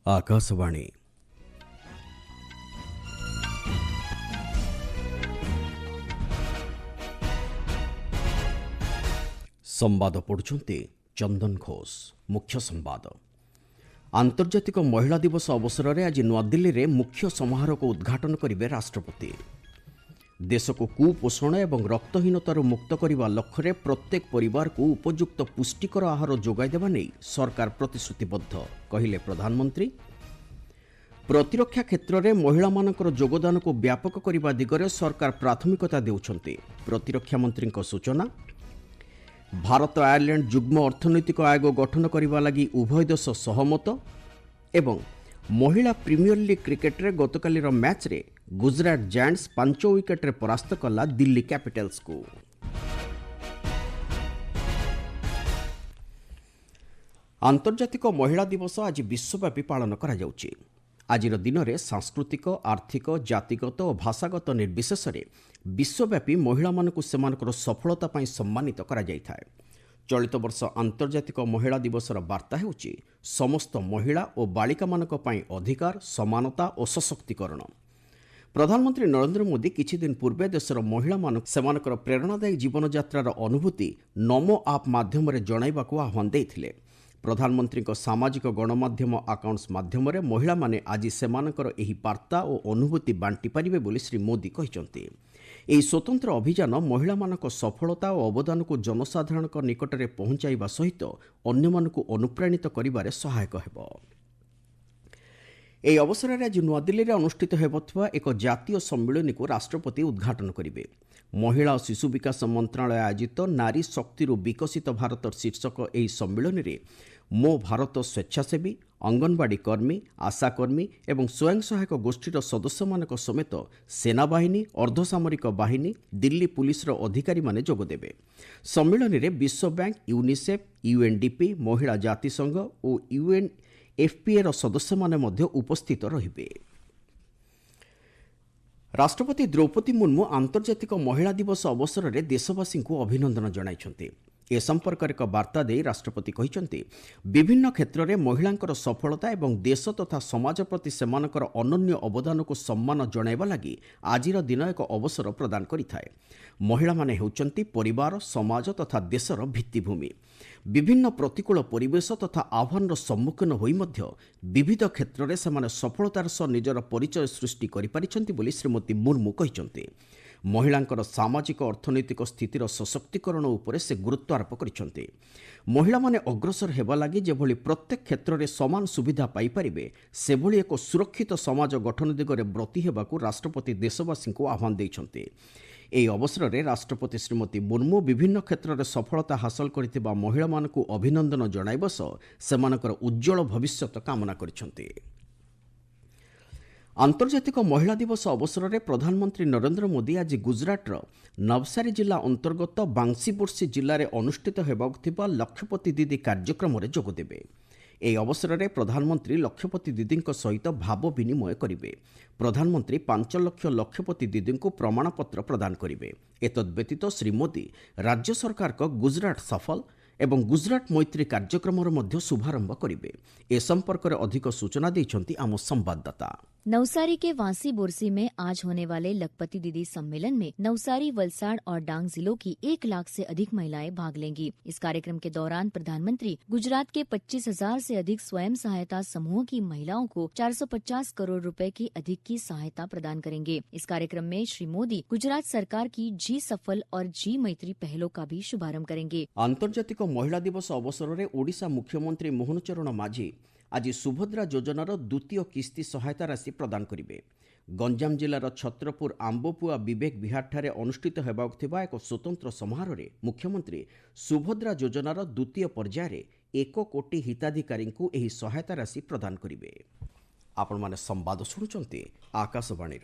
आकाशवाणी संवाद पढ़ुछन्ते चंदन घोष। मुख्य संवाद आंतर्जातिक महिला दिवस अवसर में आज नूआदिल्ली में मुख्य समारोह को उद्घाटन करेंगे राष्ट्रपति। देश को कुपोषण एवं रक्तहीनतार मुक्त करने लक्ष्य में प्रत्येक परिवार को उपयुक्त पुष्टिकर आहार जोगाई देवा नहीं सरकार प्रतिश्रुतिबद्ध कहले प्रधानमंत्री। प्रतिरक्षा क्षेत्र में महिला मानकर योगदान को व्यापक करने दिगरे सरकार प्राथमिकता देउछन्ति प्रतिरक्षा मंत्री सूचना। भारत आयरलैंड युग्म अर्थनैतिक आयोग गठन करने लगी उभय देश सहमत। एवं महिला प्रीमियर लीग क्रिकेट रे गतकालीर मैच रे गुजरात जायंट्स 5 विकेट रे परास्त कला दिल्ली कैपिटल्स को। आंतर्जातिक महिला दिवस आज विश्वव्यापी पालन करा जाउछि। आजिर दिन में सांस्कृतिक आर्थिक जातिगत और भाषागत निर्विशेष विश्वव्यापी महिला मानकु सेमानकर सफलता पई सम्मानित करा जायथाय। चलित वर्ष आंतर्जातिक महिला दिवसर वार्ता हेउछि समस्त महिला और बालिका मानक पई अधिकार समानता और सशक्तिकरण। प्रधानमंत्री नरेंद्र मोदी किछि दिन पूर्वे देशर महिला मानक सेमानकर प्रेरणादायी जीवन यात्रार अनुभूति नमो आप माध्यम जणाइबाकू आह्वान देइथिले। प्रधानमंत्री सामाजिक गणमाध्यम आकाउंट्स माध्यम महिला माने आज सेमानकर एही वार्ता और अनुभूति बांटी पारिबे बोली श्री मोदी कहिसंती। एही स्वतंत्र अभियान महिला मानक सफलता और अवदान को जनसाधारण निकट में पहुंचाइबा सहित अन्य मानकु अनुप्राणित करिबारे सहायक हेबो। एही अवसर में आज नूआदिल्ली में अनुष्ठित हेबथुवा एक जातीय सम्मेलन को राष्ट्रपति उद्घाटन करिबे। महिला और शिशु विकास मंत्रालय आयोजित नारी शक्ति विकसित भारत शीर्षक एही सम्मेलन में मो भारत स्वेच्छासेवी अंगनवाड़ी कर्मी आशाकर्मी एवं स्वयं सहायक गोष्ठीर सदस्य मानक समेत सेनाबाहिनी अर्धसामरिक बाहिनी दिल्ली पुलिसर अधिकारी माने जोगदेबे। सम्मेलन में विश्व बैंक यूनिसेफ यूएनडीपी महिला जातिसंघ और यूएनएफपीए सदस्य माने मध्य उपस्थित रहिबे। राष्ट्रपति द्रौपदी मुर्मू आंतर्जातिक महिला दिवस अवसर में देशवासी को अभिनंदन जणाइछन्ति। ए संपर्क एक वार्ता दे राष्ट्रपति कहिसंति विभिन्न क्षेत्र में महिलांकर सफलता एवं देश तथा समाज प्रति सेमानकर अनन्य अवदान को सम्मान जणाइबा लागि आजिर दिन एक अवसर प्रदान करिथाए। महिला माने हेउचंती परिवार समाज तथा देशर भित्तिभूमि। विभिन्न प्रतिकूल परिवेश तथा आह्वान सम्मुखीन होई मध्य विविध क्षेत्र में सेमाने सफलतार सह निजर परिचय सृष्टि करिपारिछन्ति बोली श्रीमती मुर्मू कहिसंति। महिलांकर सामाजिक अर्थनैतिक स्थितिर सशक्तिकरण उपरे से गुरुत्व आरोप करिसंति। महिला माने अग्रसर हेबा लागि जेभली प्रत्येक क्षेत्र में समान सुविधा पाई परिबे सेभली एक सुरक्षित समाज गठन दिगरे ब्रती हेबाकू राष्ट्रपति देशवासी को आह्वान दैछन्ति। एही अवसर में राष्ट्रपति श्रीमती मुर्मू विभिन्न क्षेत्र में सफलता हासिल करथिबा महिला मानकू अभिनंदन जणाइबा सह सेमानकर उज्जवल भविष्यत कामना करिसंति। आंतर्जातिक महिला दिवस अवसर में प्रधानमंत्री नरेंद्र मोदी आज गुजरातर नवसारी जिला अंतर्गत बांसीबोर्सी जिले में अनुष्ठित हेबाकुथिबा लक्षपति दीदी कार्यक्रम में जोगदेबे। एही अवसर में प्रधानमंत्री लक्षपति दीदी सहित भाव विनिमय करेंगे। प्रधानमंत्री 5 लाख लक्षपति दीदी को प्रमाणपत्र प्रदान करेंगे। एतद्व्यतीत श्री मोदी राज्य सरकार को गुजरात सफल एवं गुजरात मैत्री कार्यक्रम शुभारंभ करेंगे। ए संपर्क में अधिक सूचना देइछन्ति आम संवाददाता। नवसारी के वासी बोरसी में आज होने वाले लखपति दीदी सम्मेलन में नवसारी वलसाड़ और डांग जिलों की 1 लाख से अधिक महिलाएं भाग लेंगी। इस कार्यक्रम के दौरान प्रधानमंत्री गुजरात के 25,000 से अधिक स्वयं सहायता समूहों की महिलाओं को 450 करोड़ रुपए की अधिक की सहायता प्रदान करेंगे। इस कार्यक्रम में श्री मोदी गुजरात सरकार की जी सफल और जी मैत्री पहलों का भी शुभारंभ करेंगे। आंतर्जातिक महिला दिवस अवसर में ओडिशा मुख्यमंत्री मोहन चरण माझी आज सुभद्रा योजनार द्वितीय किस्ती सहायता राशि प्रदान करेंगे। गंजाम जिलार छत्रपुर आंबपुआ विवेक विहार अनुष्ठित हेबाकुथिबा एक स्वतंत्र समारोह में मुख्यमंत्री सुभद्रा योजनार द्वितीय पर्यायर 1 कोटी हिताधिकारी को एही सहायता राशि प्रदान करेंगे। आपण माने संवाद शुणुचंती आकाशवाणी।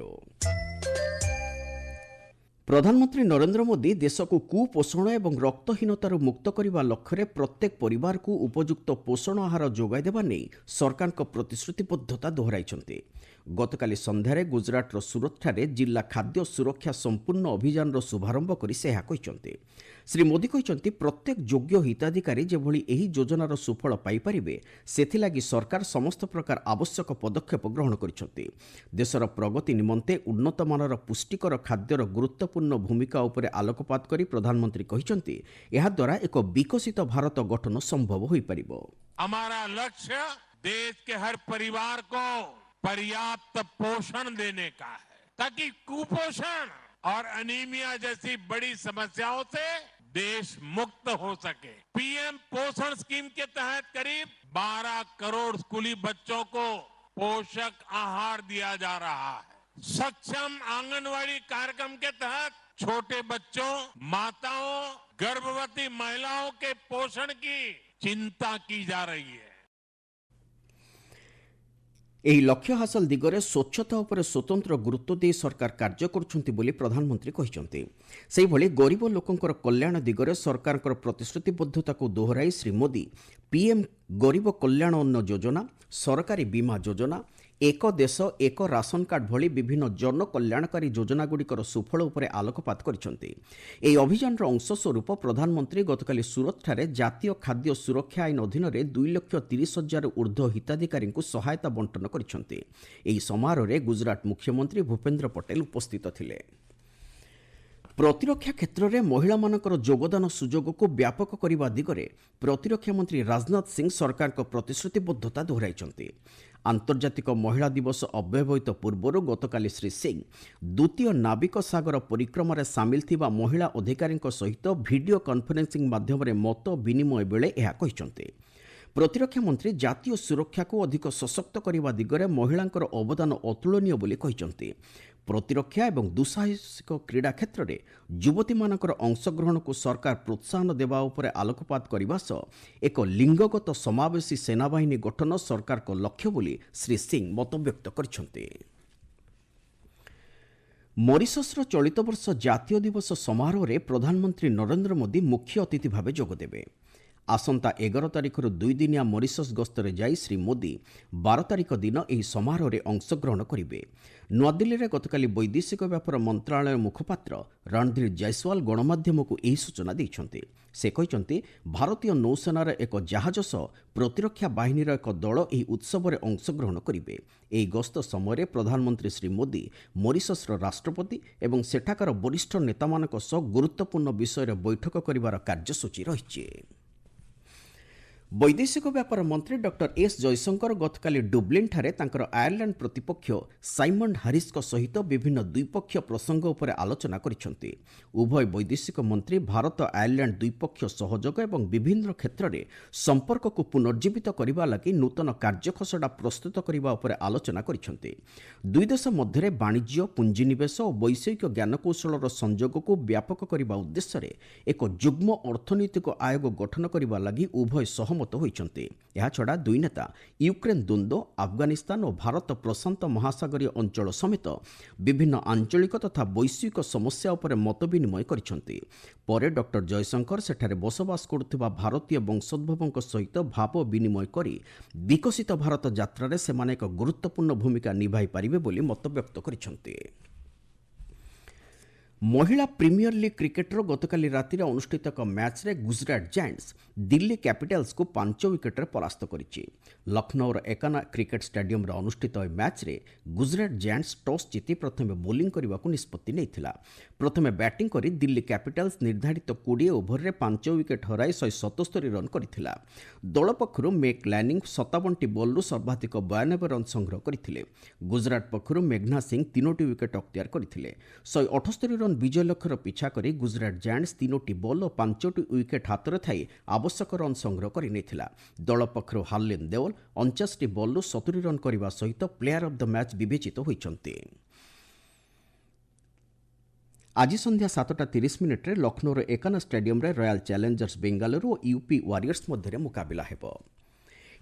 प्रधानमंत्री नरेंद्र मोदी देश को कुपोषण एवं रक्तहीनतार मुक्त करने लक्ष्य में प्रत्येक परिवार को उपयुक्त पोषण आहार जोगाई देवा नहीं सरकार प्रतिश्रुतिबद्धता दोहराइछन्ति। ଗତକାଲି ସନ୍ଧ୍ୟାରେ ଗୁଜରାଟର ସୁରତଠାରେ ଜିଲ୍ଲା ଖାଦ୍ୟ ସୁରକ୍ଷା ସମ୍ପୂର୍ଣ୍ଣ ଅଭିଯାନର ଶୁଭାରମ୍ଭ କରି ସେ ଏହା କହିଛନ୍ତି। ଶ୍ରୀ ମୋଦି କହିଛନ୍ତି ପ୍ରତ୍ୟେକ ଯୋଗ୍ୟ ହିତାଧିକାରୀ ଯେଭଳି ଏହି ଯୋଜନାର ସୁଫଳ ପାଇପାରିବେ ସେଥିଲାଗି ସରକାର ସମସ୍ତ ପ୍ରକାର ଆବଶ୍ୟକ ପଦକ୍ଷେପ ଗ୍ରହଣ କରିଛନ୍ତି। ଦେଶର ପ୍ରଗତି ନିମନ୍ତେ ଉନ୍ନତମାନର ପୁଷ୍ଟିକର ଖାଦ୍ୟର ଗୁରୁତ୍ୱପୂର୍ଣ୍ଣ ଭୂମିକା ଉପରେ ଆଲୋକପାତ କରି ପ୍ରଧାନମନ୍ତ୍ରୀ କହିଛନ୍ତି ଏହାଦ୍ୱାରା ଏକ ବିକଶିତ ଭାରତ ଗଠନ ସମ୍ଭବ ହୋଇପାରିବ। हमारा लक्ष्य देश के हर परिवार को पर्याप्त पोषण देने का है ताकि कुपोषण और अनीमिया जैसी बड़ी समस्याओं से देश मुक्त हो सके। पीएम पोषण स्कीम के तहत करीब 12 करोड़ स्कूली बच्चों को पोषक आहार दिया जा रहा है। सक्षम आंगनवाड़ी कार्यक्रम के तहत छोटे बच्चों, माताओं, गर्भवती महिलाओं के पोषण की चिंता की जा रही है। ଏହି ଲକ୍ଷ୍ୟ ହାସଲ ଦିଗରେ ସ୍ୱଚ୍ଛତା ଉପରେ ସ୍ୱତନ୍ତ୍ର ଗୁରୁତ୍ୱ ଦେଇ ସରକାର କାର୍ଯ୍ୟ କରୁଛନ୍ତି ବୋଲି ପ୍ରଧାନମନ୍ତ୍ରୀ କହିଛନ୍ତି। ସେହିଭଳି ଗରିବ ଲୋକଙ୍କର କଲ୍ୟାଣ ଦିଗରେ ସରକାରଙ୍କର ପ୍ରତିଶ୍ରୁତିବଦ୍ଧତାକୁ ଦୋହରାଇ ଶ୍ରୀ ମୋଦି ପିଏମ୍ ଗରିବ କଲ୍ୟାଣ ଅନ୍ନ ଯୋଜନା, ସରକାରୀ ବୀମା ଯୋଜନା, ଏକ ଦେଶ ଏକ ରାସନ କାର୍ଡ ଭଳି ବିଭିନ୍ନ ଜନକଲ୍ୟାଣକାରୀ ଯୋଜନାଗୁଡ଼ିକର ସୁଫଳ ଉପରେ ଆଲୋକପାତ କରିଛନ୍ତି। ଏହି ଅଭିଯାନର ଅଂଶସ୍ୱରୂପ ପ୍ରଧାନମନ୍ତ୍ରୀ ଗତକାଲି ସୁରତଠାରେ ଜାତୀୟ ଖାଦ୍ୟ ସୁରକ୍ଷା ଆଇନ ଅଧୀନରେ 2,30,000 ଊର୍ଦ୍ଧ୍ୱ ହିତାଧିକାରୀଙ୍କୁ ସହାୟତା ବଣ୍ଟନ କରିଛନ୍ତି। ଏହି ସମାରୋହରେ ଗୁଜରାଟ ମୁଖ୍ୟମନ୍ତ୍ରୀ ଭୂପେନ୍ଦ୍ର ପଟେଲ ଉପସ୍ଥିତ ଥିଲେ। ପ୍ରତିରକ୍ଷା କ୍ଷେତ୍ରରେ ମହିଳାମାନଙ୍କର ଯୋଗଦାନ ସୁଯୋଗକୁ ବ୍ୟାପକ କରିବା ଦିଗରେ ପ୍ରତିରକ୍ଷା ମନ୍ତ୍ରୀ ରାଜନାଥ ସିଂ ସରକାରଙ୍କ ପ୍ରତିଶ୍ରୁତିବଦ୍ଧତା ଦୋହରାଇଛନ୍ତି। ଆନ୍ତର୍ଜାତିକ ମହିଳା ଦିବସ ଅବ୍ୟବହିତ ପୂର୍ବରୁ ଗତକାଲି ଶ୍ରୀ ସିଂ ଦ୍ୱିତୀୟ ନାବିକ ସାଗର ପରିକ୍ରମାରେ ସାମିଲ ଥିବା ମହିଳା ଅଧିକାରୀଙ୍କ ସହିତ ଭିଡିଓ କନଫରେନ୍ସିଂ ମାଧ୍ୟମରେ ମତ ବିନିମୟ ବେଳେ ଏହା କହିଛନ୍ତି। ପ୍ରତିରକ୍ଷା ମନ୍ତ୍ରୀ ଜାତୀୟ ସୁରକ୍ଷାକୁ ଅଧିକ ସଶକ୍ତ କରିବା ଦିଗରେ ମହିଳାଙ୍କର ଅବଦାନ ଅତୁଳନୀୟ ବୋଲି କହିଛନ୍ତି। ପ୍ରତିରକ୍ଷା ଏବଂ ଦୁଃସାହସିକ କ୍ରୀଡ଼ା କ୍ଷେତ୍ରରେ ଯୁବତୀମାନଙ୍କର ଅଂଶଗ୍ରହଣକୁ ସରକାର ପ୍ରୋତ୍ସାହନ ଦେବା ଉପରେ ଆଲୋକପାତ କରିବା ସହ ଏକ ଲିଙ୍ଗଗତ ସମାବେଶୀ ସେନାବାହିନୀ ଗଠନ ସରକାରଙ୍କ ଲକ୍ଷ୍ୟ ବୋଲି ଶ୍ରୀ ସିଂ ମତବ୍ୟକ୍ତ କରିଛନ୍ତି। ମରିସସ୍ର ଚଳିତ ବର୍ଷ ଜାତୀୟ ଦିବସ ସମାରୋହରେ ପ୍ରଧାନମନ୍ତ୍ରୀ ନରେନ୍ଦ୍ର ମୋଦି ମୁଖ୍ୟ ଅତିଥି ଭାବେ ଯୋଗଦେବେ। ଆସନ୍ତା 11 ତାରିଖରୁ 2 ଦିନିଆ ମରିସସ୍ ଗସ୍ତରେ ଯାଇ ଶ୍ରୀ ମୋଦି 12 ତାରିଖ ଦିନ ଏହି ସମାରୋହରେ ଅଂଶଗ୍ରହଣ କରିବେ। ନୂଆଦିଲ୍ଲୀରେ ଗତକାଲି ବୈଦେଶିକ ବ୍ୟାପାର ମନ୍ତ୍ରଣାଳୟ ମୁଖପାତ୍ର ରଣଧୀର ଜୟସ୍ୱାଲ ଗଣମାଧ୍ୟମକୁ ଏହି ସୂଚନା ଦେଇଛନ୍ତି। ସେ କହିଛନ୍ତି ଭାରତୀୟ ନୌସେନାର ଏକ ଜାହାଜ ସହ ପ୍ରତିରକ୍ଷା ବାହିନୀର ଏକ ଦଳ ଏହି ଉତ୍ସବରେ ଅଂଶଗ୍ରହଣ କରିବେ। ଏହି ଗସ୍ତ ସମୟରେ ପ୍ରଧାନମନ୍ତ୍ରୀ ଶ୍ରୀ ମୋଦି ମରିସସ୍ର ରାଷ୍ଟ୍ରପତି ଏବଂ ସେଠାକାର ବରିଷ୍ଠ ନେତାମାନଙ୍କ ସହ ଗୁରୁତ୍ୱପୂର୍ଣ୍ଣ ବିଷୟରେ ବୈଠକ କରିବାର କାର୍ଯ୍ୟସୂଚୀ ରହିଛି। ବୈଦେଶିକ ବ୍ୟାପାର ମନ୍ତ୍ରୀ ଡକ୍ଟର ଏସ୍ ଜୟଶଙ୍କର ଗତକାଲି ଡୁବ୍ଲିନ୍ଠାରେ ତାଙ୍କର ଆୟାରଲ୍ୟାଣ୍ଡ ପ୍ରତିପକ୍ଷ ସାଇମଣ୍ଡ ହାରିସ୍ଙ୍କ ସହିତ ବିଭିନ୍ନ ଦ୍ୱିପକ୍ଷୀୟ ପ୍ରସଙ୍ଗ ଉପରେ ଆଲୋଚନା କରିଛନ୍ତି। ଉଭୟ ବୈଦେଶିକ ମନ୍ତ୍ରୀ ଭାରତ ଆୟାରଲ୍ୟାଣ୍ଡ ଦ୍ୱିପକ୍ଷୀୟ ସହଯୋଗ ଏବଂ ବିଭିନ୍ନ କ୍ଷେତ୍ରରେ ସମ୍ପର୍କକୁ ପୁନର୍ଜୀବିତ କରିବା ଲାଗି ନୂତନ କାର୍ଯ୍ୟଖସଡ଼ା ପ୍ରସ୍ତୁତ କରିବା ଉପରେ ଆଲୋଚନା କରିଛନ୍ତି। ଦୁଇ ଦେଶ ମଧ୍ୟରେ ବାଣିଜ୍ୟ, ପୁଞ୍ଜିନିବେଶ ଓ ବୈଷୟିକ ଜ୍ଞାନକୌଶଳର ସଂଯୋଗକୁ ବ୍ୟାପକ କରିବା ଉଦ୍ଦେଶ୍ୟରେ ଏକ ଯୁଗ୍ମ ଅର୍ଥନୈତିକ ଆୟୋଗ ଗଠନ କରିବା ଲାଗି ଉଭୟ ସହମତ ହୋଇଛନ୍ତି। ଏହାଛଡ଼ା ଦୁଇ ନେତା ୟୁକ୍ରେନ୍ ଦ୍ୱନ୍ଦ୍ୱ, ଆଫଗାନିସ୍ତାନ ଓ ଭାରତ ପ୍ରଶାନ୍ତ ମହାସାଗରୀୟ ଅଞ୍ଚଳ ସମେତ ବିଭିନ୍ନ ଆଞ୍ଚଳିକ ତଥା ବୈଶ୍ୱିକ ସମସ୍ୟା ଉପରେ ମତ ବିନିମୟ କରିଛନ୍ତି। ପରେ ଡକ୍ଟର ଜୟଶଙ୍କର ସେଠାରେ ବସବାସ କରୁଥିବା ଭାରତୀୟ ବଂଶୋଦ୍ଭବଙ୍କ ସହିତ ଭାବ ବିନିମୟ କରି ବିକଶିତ ଭାରତ ଯାତ୍ରାରେ ସେମାନେ ଏକ ଗୁରୁତ୍ୱପୂର୍ଣ୍ଣ ଭୂମିକା ନିଭାଇ ପାରିବେ ବୋଲି ମତବ୍ୟକ୍ତ କରିଛନ୍ତି। ମହିଳା ପ୍ରିମିୟର ଲିଗ୍ କ୍ରିକେଟର ଗତକାଲି ରାତିରେ ଅନୁଷ୍ଠିତ ଏକ ମ୍ୟାଚ୍ରେ ଗୁଜରାଟ ଜାୟଣ୍ଟସ୍ ଦିଲ୍ଲୀ କ୍ୟାପିଟାଲ୍ସକୁ 5 ୱିକେଟରେ ପରାସ୍ତ କରିଛି। ଲକ୍ଷ୍ନୌର ଏକାନା କ୍ରିକେଟ ଷ୍ଟାଡିୟମରେ ଅନୁଷ୍ଠିତ ଏହି ମ୍ୟାଚ୍ରେ ଗୁଜରାଟ ଜାୟଣ୍ଟସ୍ ଟସ୍ ଜିତି ପ୍ରଥମେ ବୋଲିଂ କରିବାକୁ ନିଷ୍ପତ୍ତି ନେଇଥିଲା। ପ୍ରଥମେ ବ୍ୟାଟିଂ କରି ଦିଲ୍ଲୀ କ୍ୟାପିଟାଲ୍ସ ନିର୍ଦ୍ଧାରିତ 20 ଓଭରରେ 5 ୱିକେଟ୍ ହରାଇ 177 ରନ୍ କରିଥିଲା। ଦଳ ପକ୍ଷରୁ ମେକ୍ ଲାନିଂ 57ଟି ବଲ୍ରୁ ସର୍ବାଧିକ 92 ରନ୍ ସଂଗ୍ରହ କରିଥିଲେ। ଗୁଜରାଟ ପକ୍ଷରୁ ମେଘ୍ନା ସିଂ 3ଟି ୱିକେଟ୍ ଅକ୍ତିଆର କରିଥିଲେ। 178 ରନ୍ ବିଜୟ ଲକ୍ଷ୍ୟର ପିଛା କରି ଗୁଜରାଟ ଜାୟଣ୍ଟସ୍ 3ଟି ବଲ୍ ଓ 5ଟି ୱିକେଟ୍ ହାତରେ ଥାଇ ଆବଶ୍ୟକ ରନ୍ ସଂଗ୍ରହ କରିନେଇଥିଲା। ଦଳ ପକ୍ଷରୁ ହାର୍ଲିନ୍ ଦେଓଲ 49ଟି ବଲ୍ରୁ 70 ରନ୍ କରିବା ସହିତ ପ୍ଲେୟାର ଅଫ୍ ଦ ମ୍ୟାଚ୍ ବିବେଚିତ ହୋଇଛନ୍ତି। ଆଜି ସନ୍ଧ୍ୟା 7:30 ଲକ୍ଷ୍ନୌର ଏକାନା ଷ୍ଟାଡିୟମରେ ରୟାଲ ଚ୍ୟାଲେଞ୍ଜର୍ସ ବେଙ୍ଗାଲୁରୁ ଓ ୟୁପି ୱାରିୟର୍ସ ମଧ୍ୟରେ ମୁକାବିଲା ହେବ।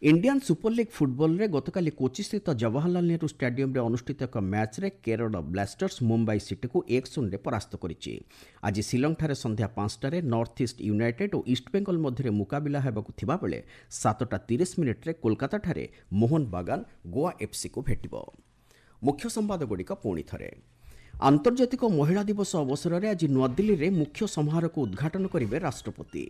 ଇଣ୍ଡିଆନ୍ ସୁପର ଲିଗ୍ ଫୁଟବଲରେ ଗତକାଲି କୋଚିସ୍ଥିତ ଜବାହରଲାଲ ନେହେରୁ ଷ୍ଟାଡିୟମରେ ଅନୁଷ୍ଠିତ ଏକ ମ୍ୟାଚ୍ରେ କେରଳ ବ୍ଲାଷ୍ଟର୍ସ ମୁମ୍ବାଇ ସିଟିକୁ 1-0ରେ ପରାସ୍ତ କରିଛି। ଆଜି ଶିଲଂଠାରେ ସନ୍ଧ୍ୟା 5ଟାରେ ନର୍ଥ ଇଷ୍ଟ ୟୁନାଇଟେଡ୍ ଓ ଇଷ୍ଟବେଙ୍ଗଲ ମଧ୍ୟରେ ମୁକାବିଲା ହେବାକୁ ଥିବାବେଳେ 7:30 କୋଲକାତାଠାରେ ମୋହନ ବାଗାନ ଗୋଆ ଏଫ୍ସିକୁ ଭେଟିବ। मुख्य संवादगुड़िक पुणी थे आंतर्जातिक महिला दिवस अवसर में आज नुआदिल्ली में मुख्य समारोह को उद्घाटन करेंगे राष्ट्रपति।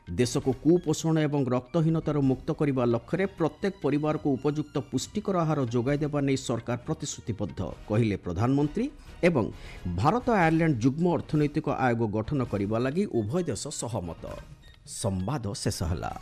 देश को कुपोषण एवं रक्तहीनतार मुक्त करने लक्ष्य प्रत्येक परिवार को उपयुक्त पुष्टिकर आहार जोगाई देवा नहीं सरकार प्रतिश्रुतिबद्ध कहले प्रधानमंत्री। एवं भारत आयरलैंड जुग्म अर्थनैतिक आयोग गठन करने लगी उभय देश सहमत। संवाद शेष होला।